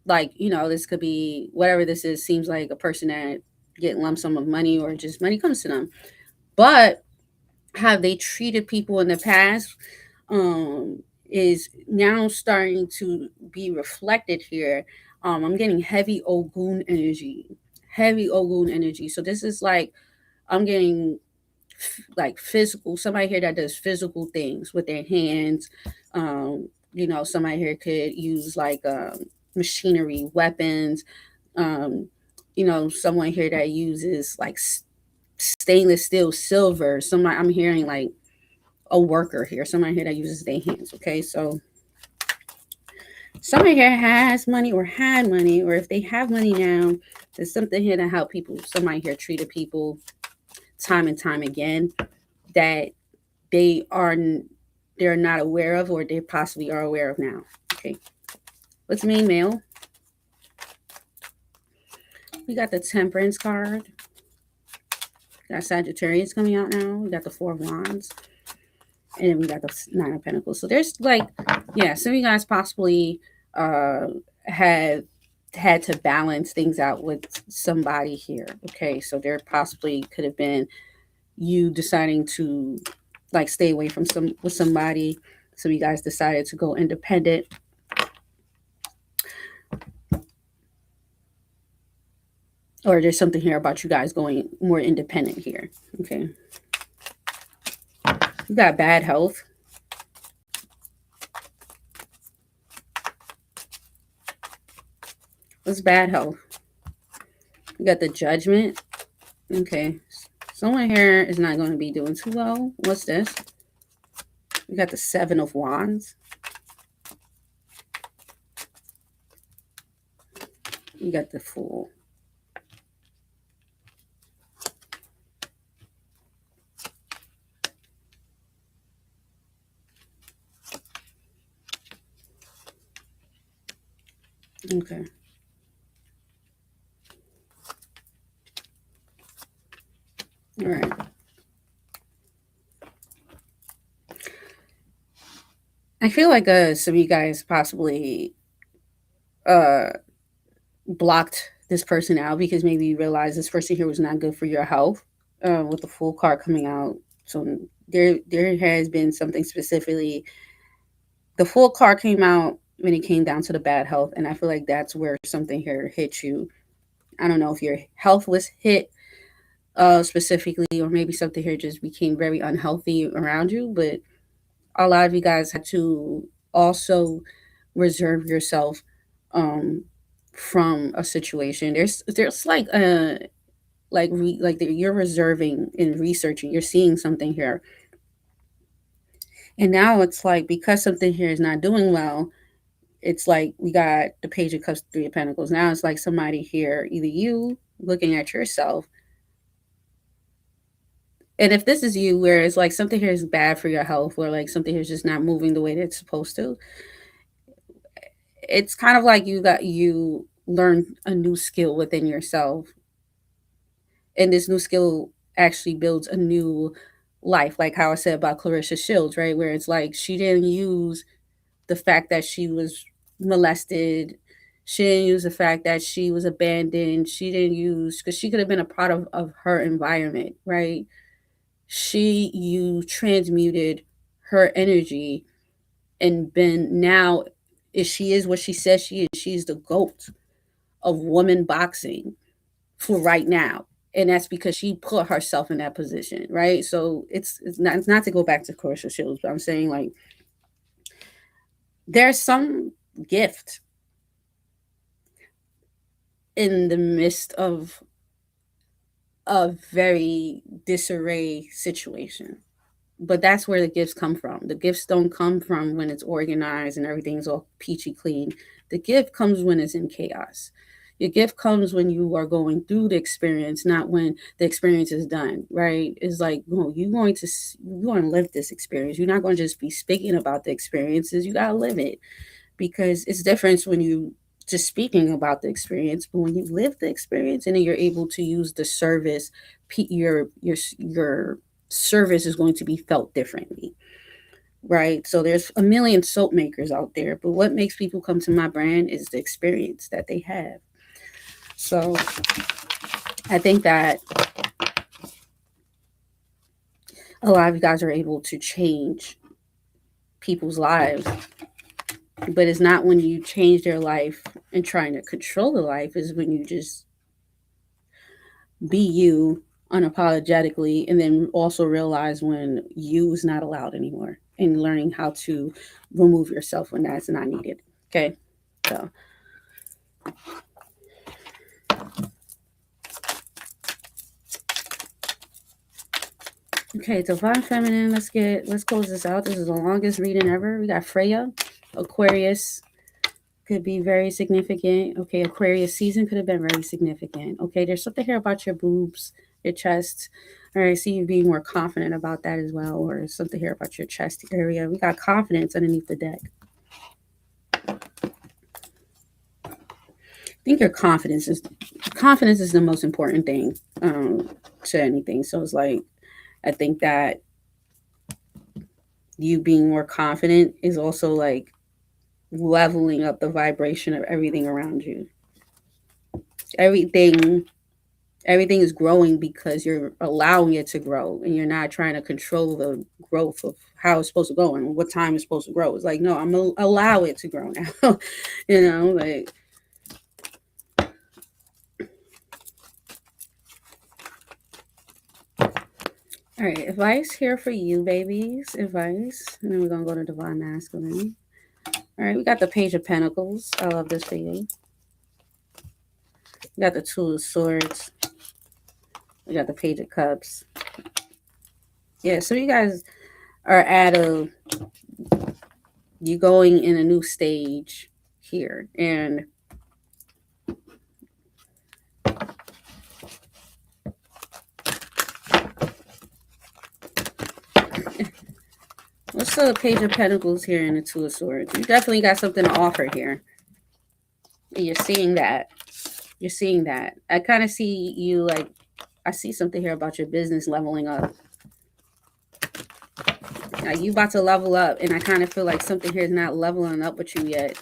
this could be whatever this is. Seems like a person that get lump sum of money, or just money comes to them. But how they treated people in the past is now starting to be reflected here. I'm getting heavy Ogun energy. Heavy Ogun energy. So this is like I'm getting like physical, somebody here that does physical things with their hands. Somebody here could use like machinery, weapons. Someone here that uses like stainless steel, silver. I'm hearing like a worker here, somebody here that uses their hands. Okay, so somebody here has money or had money, or if they have money now, there's something here to help people. Somebody here treated people time and time again that they are they're not aware of, or they possibly are aware of now. Okay, what's mean male? We got the Temperance card. We got Sagittarius coming out now. We got the Four of Wands. And then we got the Nine of Pentacles. So there's like, yeah, some of you guys possibly have had to balance things out with somebody here. Okay, so there possibly could have been you deciding to like stay away from somebody. So you guys decided to go independent. Or there's something here about you guys going more independent here. Okay. You got bad health. What's bad health? You got the Judgment. Okay. Someone here is not going to be doing too well. What's this? We got the Seven of Wands. You got the Fool. Okay. All right. I feel like some of you guys possibly blocked this person out because maybe you realized this person here was not good for your health. With the Fool card coming out, so there has been something specifically. The Fool card came out when it came down to the bad health, and I feel like that's where something here hit you. I don't know if your health was hit specifically, or maybe something here just became very unhealthy around you, but a lot of you guys had to also reserve yourself from a situation. There's like you're reserving and researching. You're seeing something here, and now it's like because something here is not doing well. It's like we got the Page of Cups, Three of Pentacles. Now it's like somebody here, either you looking at yourself. And if this is you, where it's like something here is bad for your health, or like something here is just not moving the way that it's supposed to, it's kind of like you learn a new skill within yourself. And this new skill actually builds a new life, like how I said about Clarissa Shields, right? Where it's like she didn't use the fact that she was molested. She didn't use the fact that she was abandoned. She didn't use, because she could have been a part of her environment, right? You transmuted her energy and been now, if she is what she says she is, she's the GOAT of woman boxing for right now. And that's because she put herself in that position, right? So it's not to go back to Clarissa Shields, but I'm saying like there's some gift in the midst of a very disarray situation. But that's where the gifts come from. The gifts don't come from when it's organized and everything's all peachy clean. The gift comes when it's in chaos. Your gift comes when you are going through the experience, not when the experience is done, right? It's like, no, you're going to live this experience. You're not going to just be speaking about the experiences. You got to live it, because it's different when you just speaking about the experience, but when you live the experience and then you're able to use the service, your service is going to be felt differently, right? So there's a million soap makers out there, but what makes people come to my brand is the experience that they have. So I think that a lot of you guys are able to change people's lives, but it's not when you change their life and trying to control the life, is when you just be you unapologetically, and then also realize when you is not allowed anymore, and learning how to remove yourself when that's not needed. Okay, so Okay, Divine Feminine. Let's close this out. This is the longest reading ever. We got Freya, Aquarius. Could be very significant. Okay, Aquarius season could have been very significant. Okay, there's something here about your boobs, your chest. All right, see you being more confident about that as well, or something here about your chest area. We got confidence underneath the deck. I think your confidence is the most important thing to anything. So it's like I think that you being more confident is also like leveling up the vibration of everything around you. Everything everything is growing because you're allowing it to grow and you're not trying to control the growth of how it's supposed to go and what time it's supposed to grow. It's like, no, I'm gonna allow it to grow now. Like all right, advice here for you, babies. Advice. And then we're gonna go to Divine Masculine. All right, we got the Page of Pentacles. I love this for you. We got the Two of Swords. We got the Page of Cups. Yeah, so you guys are you going in a new stage here. And what's the Page of Pentacles here and the Two of Swords? You definitely got something to offer here. And you're seeing that. You're seeing that. I kind of see you like, I see something here about your business leveling up. Like you about to level up, and I kind of feel like something here is not leveling up with you yet.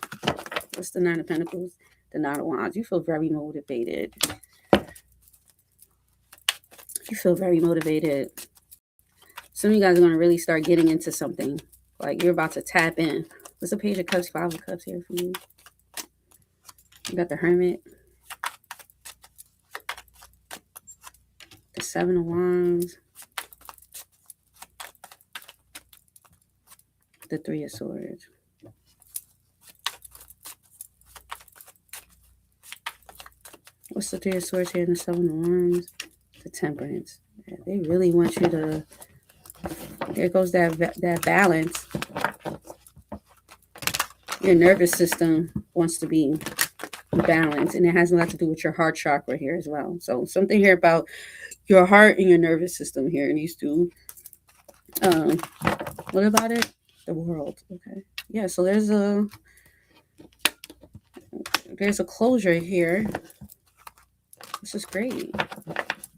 What's the Nine of Pentacles? The Nine of Wands. You feel very motivated. You feel very motivated. Some of you guys are going to really start getting into something. Like you're about to tap in. What's the Page of Cups, Five of Cups here for you? You got the Hermit. The Seven of Wands. The Three of Swords. What's the Three of Swords here in the Seven of Wands? The Temperance. Yeah, they really want you to... There goes that balance. Your nervous system wants to be balanced, and it has a lot to do with your heart chakra here as well. So something here about your heart and your nervous system here needs to... what about it? The World. Okay. Yeah, so there's a closure here. This is great.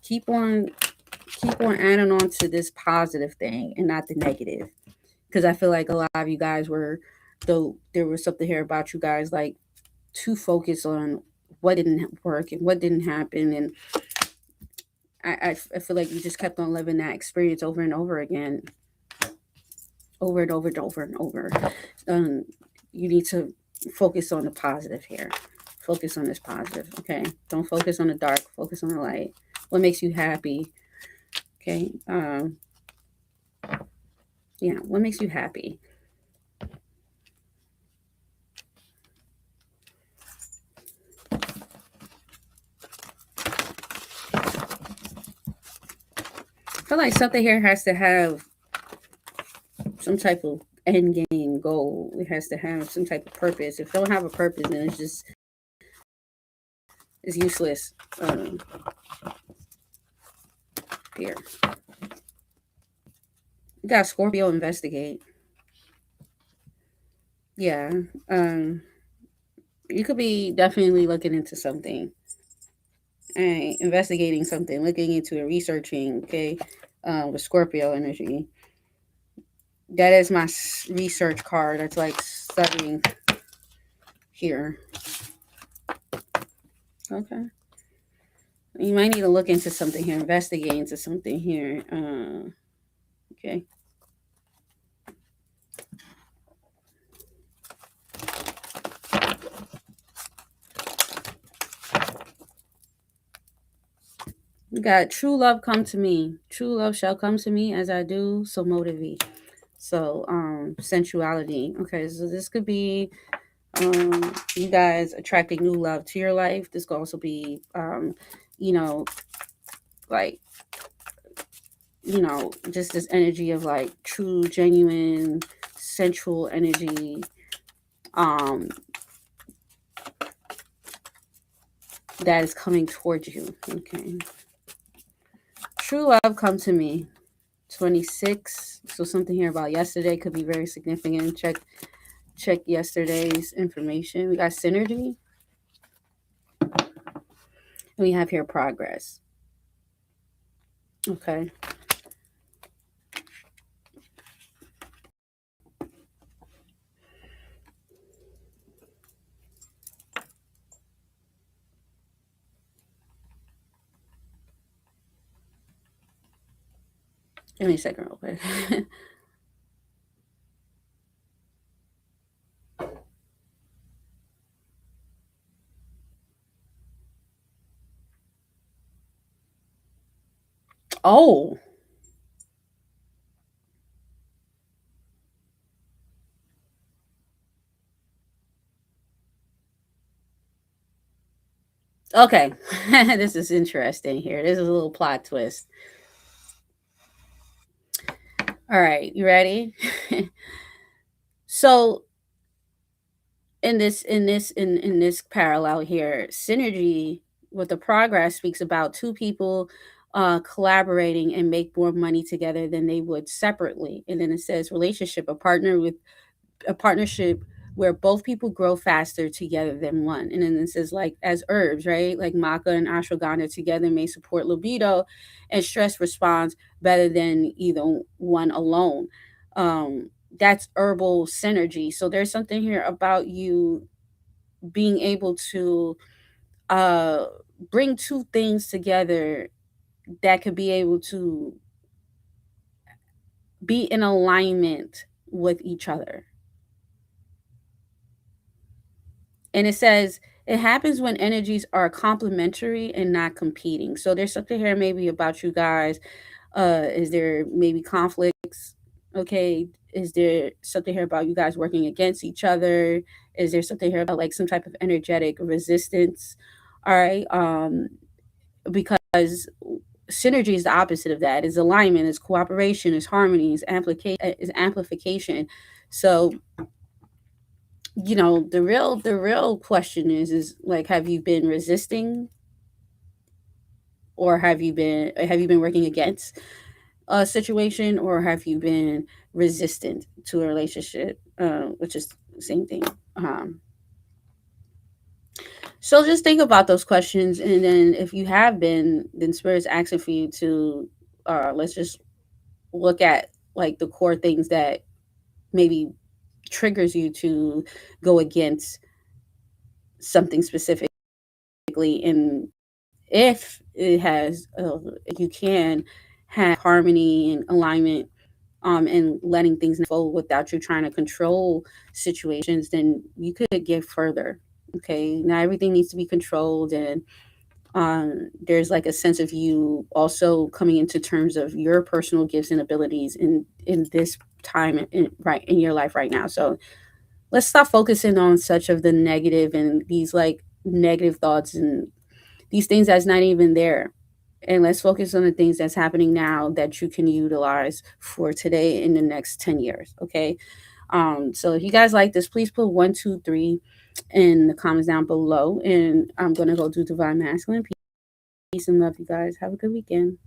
Keep on adding on to this positive thing and not the negative. Because I feel like a lot of you guys there was something here about you guys like too focused on what didn't work and what didn't happen. And I feel like you just kept on living that experience over and over again. Over and over and over and over. You need to focus on the positive here. Focus on this positive, okay? Don't focus on the dark. Focus on the light. What makes you happy? Okay. Yeah, what makes you happy? I feel like something here has to have some type of end game goal. It has to have some type of purpose. If it don't have a purpose, then it's useless. Here. You got Scorpio investigate. Yeah. You could be definitely looking into something. Right, investigating something, looking into it, researching, okay, with Scorpio energy. That is my research card. That's like studying here. Okay. You might need to look into something here, investigate into something here. Okay. We got true love come to me. True love shall come to me as I do, so motivate. So sensuality. Okay, so this could be you guys attracting new love to your life. This could also be like just this energy of like true, genuine, sensual energy. Um, that is coming towards you. Okay. True love come to me. 26. So something here about yesterday could be very significant. Check yesterday's information. We got synergy. And we have here progress. Okay. Give me a second real quick. Oh. Okay. This is interesting here. This is a little plot twist. All right, you ready? So in this parallel here, synergy with the progress speaks about two people collaborating and make more money together than they would separately. And then it says relationship, a partnership where both people grow faster together than one. And then it says like as herbs, right? Like maca and ashwagandha together may support libido and stress response better than either one alone. That's herbal synergy. So there's something here about you being able to uh bring two things together that could be able to be in alignment with each other. And it says it happens when energies are complementary and not competing. So there's something here maybe about you guys. Is there maybe conflicts? Okay. Is there something here about you guys working against each other? Is there something here about like some type of energetic resistance? All right. Because synergy is the opposite of that. Is alignment, is cooperation, is harmony, is amplification. So the real question is like, have you been resisting, or have you been working against a situation, or have you been resistant to a relationship, which is the same thing. So just think about those questions, and then if you have been, then spirit's asking for you to let's just look at like the core things that maybe triggers you to go against something specifically. And if it has you can have harmony and alignment, and letting things unfold without you trying to control situations, then you could get further. Okay, not everything needs to be controlled, and there's like a sense of you also coming into terms of your personal gifts and abilities in this time right in your life right now. So let's stop focusing on such of the negative and these like negative thoughts and these things that's not even there. And let's focus on the things that's happening now that you can utilize for today in the next 10 years. Okay. So if you guys like this, please put 1, 2, 3 in the comments down below. And I'm going to go do divine masculine. Peace and love, you guys. Have a good weekend.